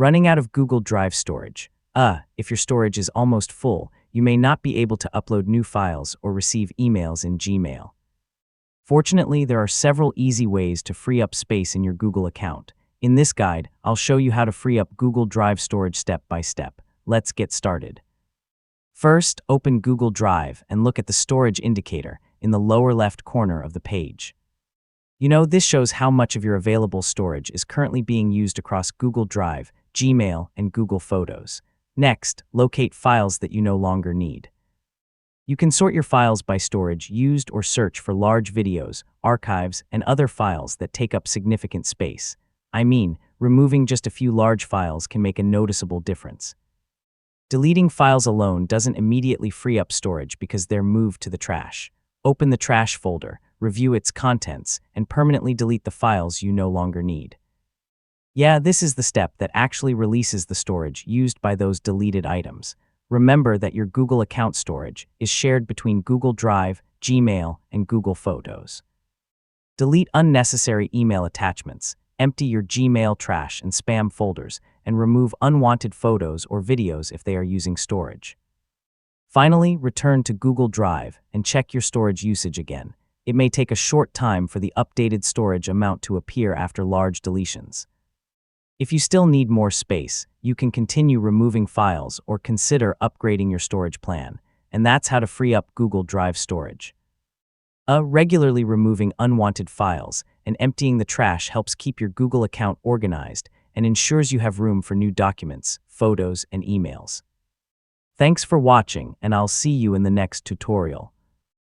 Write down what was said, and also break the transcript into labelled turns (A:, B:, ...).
A: Running out of Google Drive storage. If your storage is almost full, you may not be able to upload new files or receive emails in Gmail. Fortunately, there are several easy ways to free up space in your Google account. In this guide, I'll show you how to free up Google Drive storage step by step. Let's get started. First, open Google Drive and look at the storage indicator in the lower left corner of the page. This shows how much of your available storage is currently being used across Google Drive, Gmail, and Google Photos. Next, locate files that you no longer need. You can sort your files by storage used or search for large videos, archives, and other files that take up significant space. Removing just a few large files can make a noticeable difference. Deleting files alone doesn't immediately free up storage because they're moved to the trash. Open the trash folder, review its contents, and permanently delete the files you no longer need. This is the step that actually releases the storage used by those deleted items. Remember that your Google account storage is shared between Google Drive, Gmail, and Google Photos. Delete unnecessary email attachments, empty your Gmail trash and spam folders, and remove unwanted photos or videos if they are using storage. Finally, return to Google Drive and check your storage usage again. It may take a short time for the updated storage amount to appear after large deletions. If you still need more space, you can continue removing files or consider upgrading your storage plan, and that's how to free up Google Drive storage. Regularly removing unwanted files and emptying the trash helps keep your Google account organized and ensures you have room for new documents, photos, and emails. Thanks for watching, and I'll see you in the next tutorial.